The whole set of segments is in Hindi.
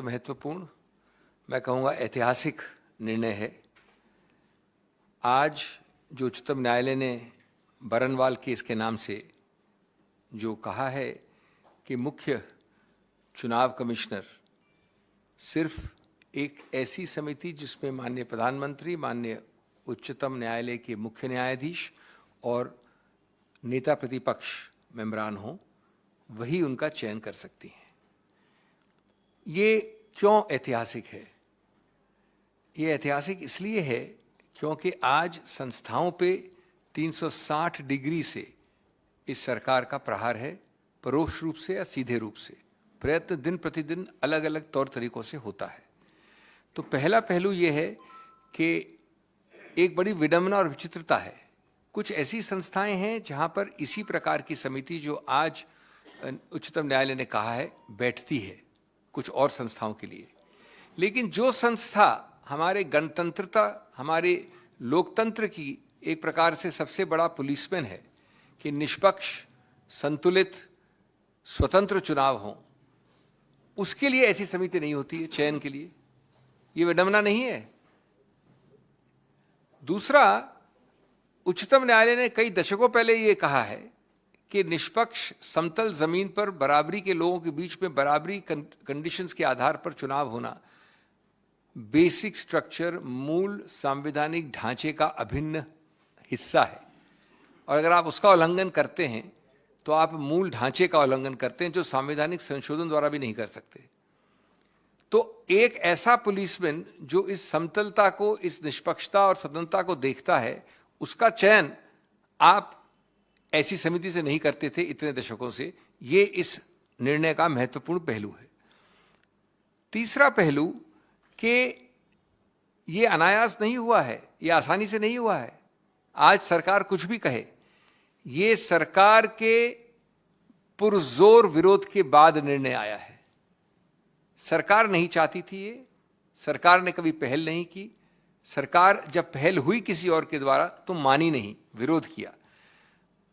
महत्वपूर्ण, मैं कहूँगा ऐतिहासिक निर्णय है। आज जो उच्चतम न्यायालय ने बरनवाल केस के नाम से जो कहा है कि मुख्य चुनाव कमिश्नर सिर्फ एक ऐसी समिति जिसमें माननीय प्रधानमंत्री, माननीय उच्चतम न्यायालय के मुख्य न्यायाधीश और नेता प्रतिपक्ष मेंबरान हों, वही उनका चयन कर सकती हैं। ये क्यों ऐतिहासिक है? ये ऐतिहासिक इसलिए है क्योंकि आज संस्थाओं पे 360 डिग्री से इस सरकार का प्रहार है, परोक्ष रूप से या सीधे रूप से। प्रयत्न दिन प्रतिदिन अलग अलग तौर तरीकों से होता है। तो पहला पहलू ये है कि एक बड़ी विडंबना और विचित्रता है। कुछ ऐसी संस्थाएं हैं जहां पर इसी प्रकार की समिति जो आज उच्चतम न्यायालय ने कहा है बैठती है कुछ और संस्थाओं के लिए, लेकिन जो संस्था हमारे गणतंत्रता, हमारे लोकतंत्र की एक प्रकार से सबसे बड़ा पुलिसमैन है कि निष्पक्ष, संतुलित, स्वतंत्र चुनाव हों, उसके लिए ऐसी समिति नहीं होती है चयन के लिए। ये विडंबना नहीं है? दूसरा, उच्चतम न्यायालय ने कई दशकों पहले ये कहा है कि निष्पक्ष समतल जमीन पर बराबरी के लोगों के बीच में बराबरी कंडीशंस के आधार पर चुनाव होना बेसिक स्ट्रक्चर, मूल संवैधानिक ढांचे का अभिन्न हिस्सा है। और अगर आप उसका उल्लंघन करते हैं तो आप मूल ढांचे का उल्लंघन करते हैं जो संवैधानिक संशोधन द्वारा भी नहीं कर सकते। तो एक ऐसा पुलिसमैन जो इस समतलता को, इस निष्पक्षता और स्वतंत्रता को देखता है, उसका चयन आप ऐसी समिति से नहीं करते थे इतने दशकों से। ये इस निर्णय का महत्वपूर्ण पहलू है। तीसरा पहलू कि ये अनायास नहीं हुआ है, ये आसानी से नहीं हुआ है। आज सरकार कुछ भी कहे, ये सरकार के पुरजोर विरोध के बाद निर्णय आया है। सरकार नहीं चाहती थी ये, सरकार ने कभी पहल नहीं की। सरकार जब पहल हुई किसी और के द्वारा तो मानी नहीं, विरोध किया।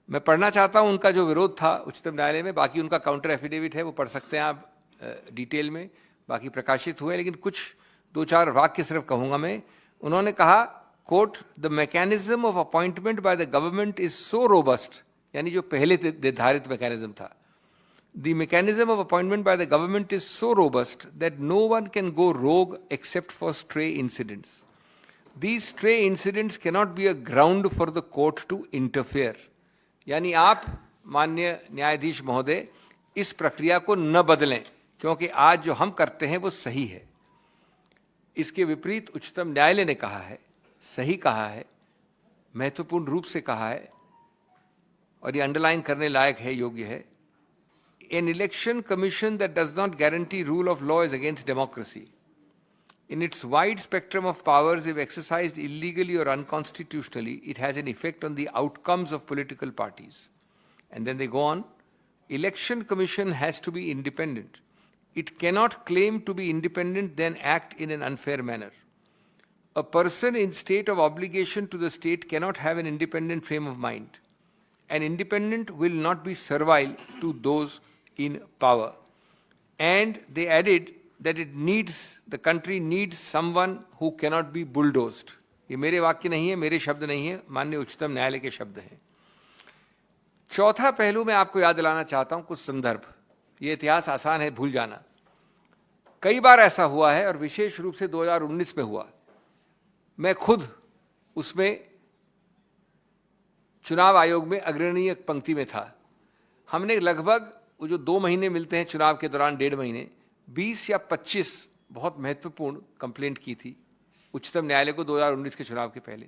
मैं पढ़ना चाहता हूं उनका जो विरोध था उच्चतम न्यायालय में। बाकी उनका काउंटर एफिडेविट है, वो पढ़ सकते हैं आप डिटेल में, बाकी प्रकाशित हुए। लेकिन कुछ दो चार वाक्य सिर्फ कहूंगा मैं। उन्होंने कहा, quote, the mechanism of appointment by the government is so robust, यानी जो पहले निर्धारित मैकेनिज्म था, the mechanism of appointment by the government is so robust that no one can go wrong except for stray incidents. These stray incidents cannot be a ground for the court to interfere. यानी आप माननीय न्यायाधीश महोदय इस प्रक्रिया को न बदलें, क्योंकि आज जो हम करते हैं वो सही है। इसके विपरीत उच्चतम न्यायालय ने कहा है, सही कहा है, महत्वपूर्ण रूप से कहा है, और ये अंडरलाइन करने लायक है, योग्य है। An election commission that does not guarantee rule of law is against democracy. In its wide spectrum of powers, if exercised illegally or unconstitutionally, it has an effect on the outcomes of political parties. And then they go on, election commission has to be independent. It cannot claim to be independent then act in an unfair manner. A person in state of obligation to the state cannot have an independent frame of mind. An independent will not be servile to those in power. And they added that it needs, the country needs someone who cannot be bulldozed. ये मेरे वाक्य नहीं है, मेरे शब्द नहीं है, माननीय उच्चतम न्यायालय के शब्द हैं। चौथा पहलू मैं आपको याद दिलाना चाहता हूं, कुछ संदर्भ। ये इतिहास आसान है भूल जाना। कई बार ऐसा हुआ है और विशेष रूप से 2019 में हुआ। मैं खुद उसमें चुनाव आयोग में अग्रणीय पंक्ति में था। हमने लगभग वो जो 2 महीने मिलते हैं चुनाव के दौरान, 1.5 महीने, 20 या 25 बहुत महत्वपूर्ण कंप्लेंट की थी उच्चतम न्यायालय को 2019 के चुनाव के पहले।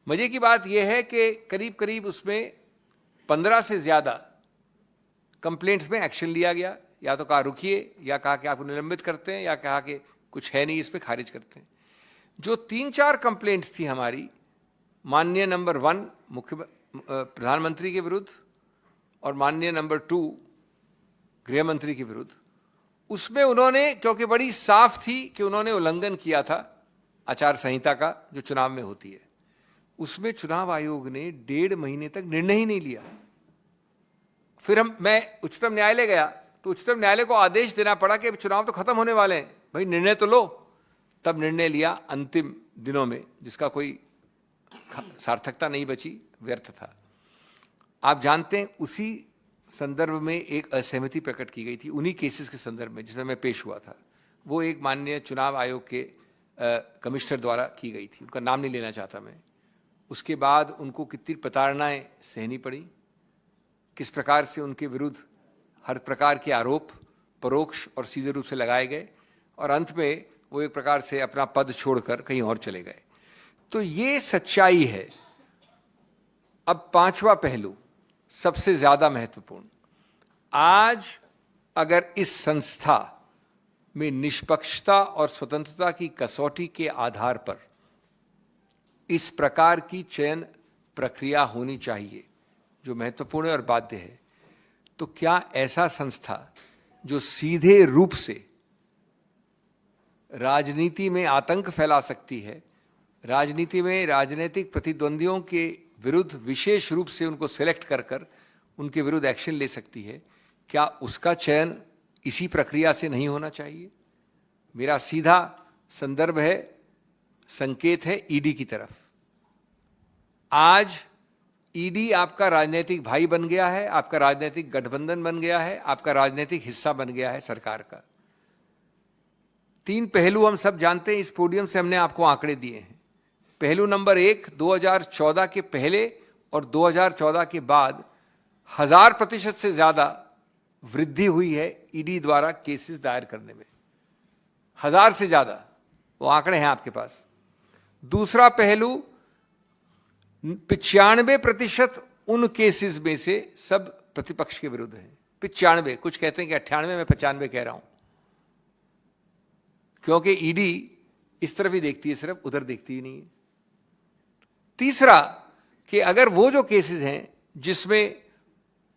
मजे की बात यह है कि करीब करीब उसमें 15 से ज्यादा कंप्लेंट्स में एक्शन लिया गया। या तो कहा रुकिए, या कहा कि आपको निलंबित करते हैं, या कहा कि कुछ है नहीं, इस पे खारिज करते हैं। जो 3-4 कंप्लेंट्स थी हमारी, माननीय नंबर 1 मुख्य प्रधानमंत्री के विरुद्ध और माननीय नंबर 2 गृह मंत्री के विरुद्ध, उसमें उन्होंने, क्योंकि बड़ी साफ थी कि उन्होंने उल्लंघन किया था आचार संहिता का जो चुनाव में होती है, उसमें चुनाव आयोग ने 1.5 महीने तक निर्णय ही नहीं लिया। फिर मैं उच्चतम न्यायालय गया तो उच्चतम न्यायालय को आदेश देना पड़ा कि अब चुनाव तो खत्म होने वाले हैं, भाई निर्णय तो लो। तब निर्णय लिया अंतिम दिनों में, जिसका कोई सार्थकता नहीं बची, व्यर्थ था। आप जानते हैं उसी संदर्भ में एक असहमति प्रकट की गई थी, उन्हीं केसेस के संदर्भ में जिसमें मैं पेश हुआ था। वो एक माननीय चुनाव आयोग के कमिश्नर द्वारा की गई थी, उनका नाम नहीं लेना चाहता मैं। उसके बाद उनको कितनी प्रताड़नाएं सहनी पड़ी, किस प्रकार से उनके विरुद्ध हर प्रकार के आरोप परोक्ष और सीधे रूप से लगाए गए, और अंत में वो एक प्रकार से अपना पद छोड़कर कहीं और चले गए। तो ये सच्चाई है। अब पांचवा पहलू, सबसे ज्यादा महत्वपूर्ण, आज अगर इस संस्था में निष्पक्षता और स्वतंत्रता की कसौटी के आधार पर इस प्रकार की चयन प्रक्रिया होनी चाहिए, जो महत्वपूर्ण और बाध्य है, तो क्या ऐसा संस्था जो सीधे रूप से राजनीति में आतंक फैला सकती है, राजनीति में राजनीतिक प्रतिद्वंदियों के विरुद्ध विशेष रूप से उनको सेलेक्ट कर कर उनके विरुद्ध एक्शन ले सकती है, क्या उसका चयन इसी प्रक्रिया से नहीं होना चाहिए? मेरा सीधा संदर्भ है, संकेत है ईडी की तरफ। आज ईडी आपका राजनीतिक भाई बन गया है, आपका राजनीतिक गठबंधन बन गया है, आपका राजनीतिक हिस्सा बन गया है सरकार का। तीन पहलू हम सब जानते हैं, इस पोडियम से हमने आपको आंकड़े दिए हैं। पहलू नंबर 1, 2014 के पहले और 2014 के बाद 1000% से ज्यादा वृद्धि हुई है ईडी द्वारा केसेस दायर करने में, 1000 से ज्यादा, वो आंकड़े हैं आपके पास। दूसरा पहलू, 95% उन केसेस में से सब प्रतिपक्ष के विरुद्ध है। 95, कुछ कहते हैं कि 98, मैं 95 कह रहा हूं, क्योंकि ईडी इस तरफ ही देखती है, सिर्फ उधर देखती ही नहीं है। तीसरा, कि अगर वो जो केसेस हैं जिसमें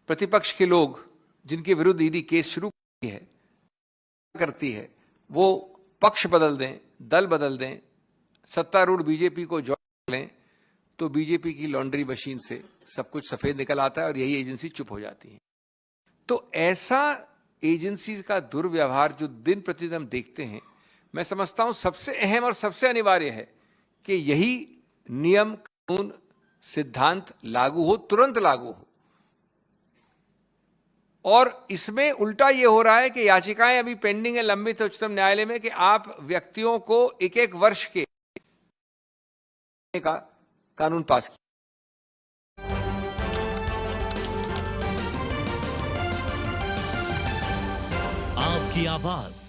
प्रतिपक्ष के लोग जिनके विरुद्ध ईडी केस शुरू करती है वो पक्ष बदल दें, दल बदल दें, सत्तारूढ़ बीजेपी को ज्वाइन लें, तो बीजेपी की लॉन्ड्री मशीन से सब कुछ सफेद निकल आता है और यही एजेंसी चुप हो जाती है। तो ऐसा एजेंसी का दुर्व्यवहार जो दिन प्रतिदिन हम देखते हैं, मैं समझता हूं सबसे अहम और सबसे अनिवार्य है कि यही नियम, कानून, सिद्धांत लागू हो, तुरंत लागू हो। और इसमें उल्टा यह हो रहा है कि याचिकाएं अभी पेंडिंग है, लंबित है उच्चतम न्यायालय में, कि आप व्यक्तियों को एक वर्ष के का कानून पास किया। आपकी आवाज